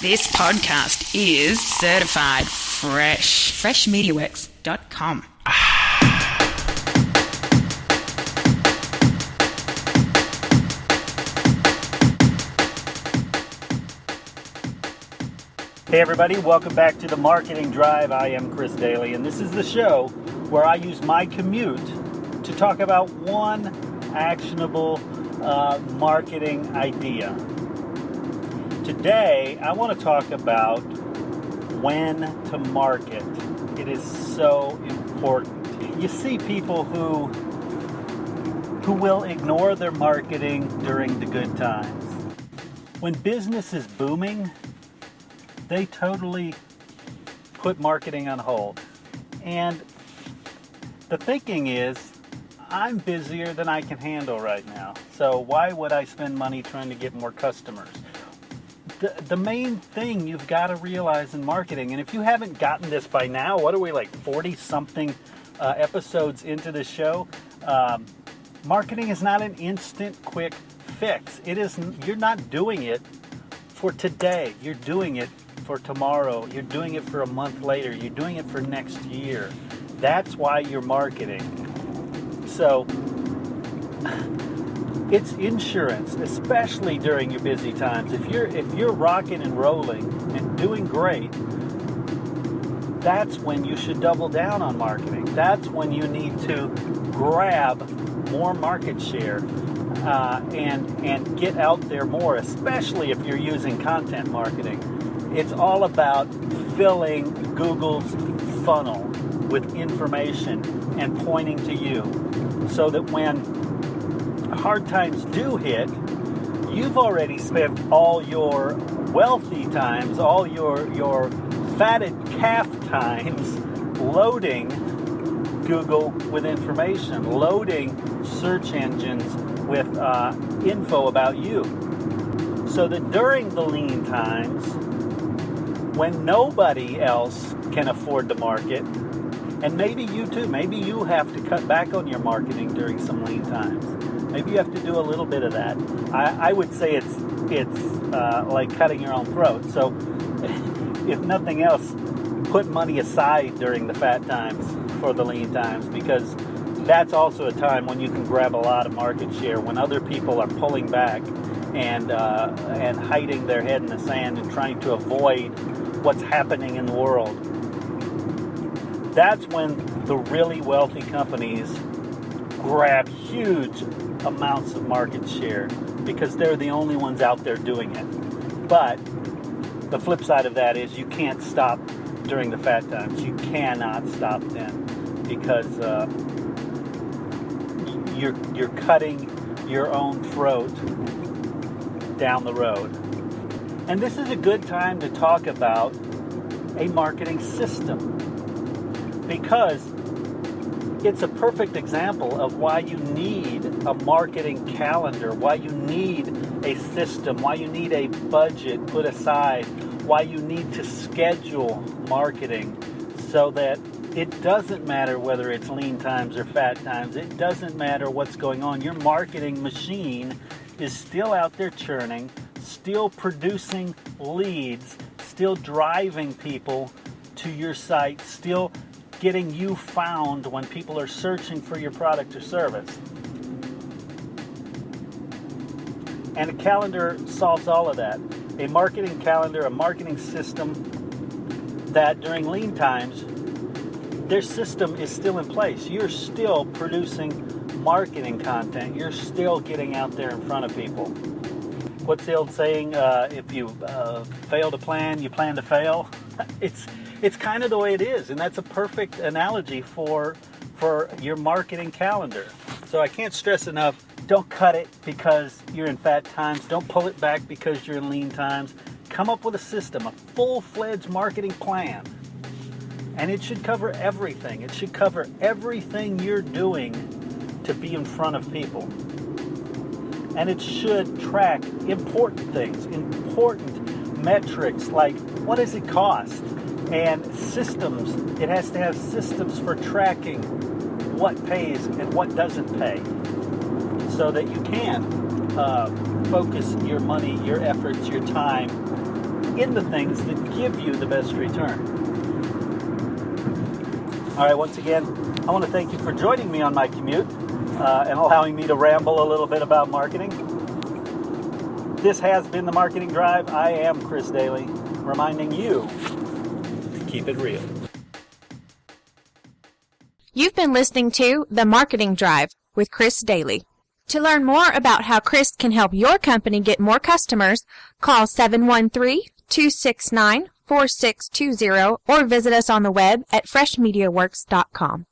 This podcast is certified fresh. Freshmediaworks.com. Hey everybody, welcome back to the Marketing Drive. I am Chris Doelle, and this is the show where I use my commute to talk about one actionable marketing idea. Today, I want to talk about when to market. It is so important. You see people who will ignore their marketing during the good times. When business is booming, they totally put marketing on hold. And the thinking is, I'm busier than I can handle right now. So why would I spend money trying to get more customers? The main thing you've got to realize in marketing, and if you haven't gotten this by now, what are we, like 40-something episodes into this show? Marketing is not an instant, quick fix. You're not doing it for today. You're doing it for tomorrow. You're doing it for a month later. You're doing it for next year. That's why you're marketing. So it's insurance, especially during your busy times. If you're rocking and rolling and doing great, that's when you should double down on marketing. That's when you need to grab more market share and get out there more, especially if you're using content marketing. It's all about filling Google's funnel with information and pointing to you so that when hard times do hit, you've already spent all your wealthy times, all your fatted calf times loading Google with information, loading search engines with info about you. So that during the lean times, when nobody else can afford to market, and maybe you too, maybe you have to cut back on your marketing during some lean times. Maybe you have to do a little bit of that. I would say it's like cutting your own throat. So if nothing else, put money aside during the fat times for the lean times, because that's also a time when you can grab a lot of market share when other people are pulling back and hiding their head in the sand and trying to avoid what's happening in the world. That's when the really wealthy companies grab huge amounts of market share because they're the only ones out there doing it. But the flip side of that is you can't stop during the fat times. You cannot stop then because you're cutting your own throat down the road. And this is a good time to talk about a marketing system, because it's a perfect example of why you need a marketing calendar, why you need a system, why you need a budget put aside, why you need to schedule marketing so that it doesn't matter whether it's lean times or fat times. It doesn't matter what's going on. Your marketing machine is still out there churning, still producing leads, still driving people to your site, still getting you found when people are searching for your product or service. And a calendar solves all of that. A marketing calendar, a marketing system that during lean times, their system is still in place. You're still producing marketing content. You're still getting out there in front of people. What's the old saying? If you fail to plan, you plan to fail. It's kind of the way it is, and that's a perfect analogy for your marketing calendar. So I can't stress enough, don't cut it because you're in fat times. Don't pull it back because you're in lean times. Come up with a system, a full-fledged marketing plan. And it should cover everything. It should cover everything you're doing to be in front of people. And it should track important things, important metrics like what does it cost? And systems. It has to have systems for tracking what pays and what doesn't pay, so that you can focus your money, your efforts, your time in the things that give you the best return. All right, once again, I want to thank you for joining me on my commute and allowing me to ramble a little bit about marketing. This has been The Marketing Drive. I am Chris Doelle, reminding you to keep it real. You've been listening to The Marketing Drive with Chris Doelle. To learn more about how Chris can help your company get more customers, call 713-269-4620 or visit us on the web at freshmediaworks.com.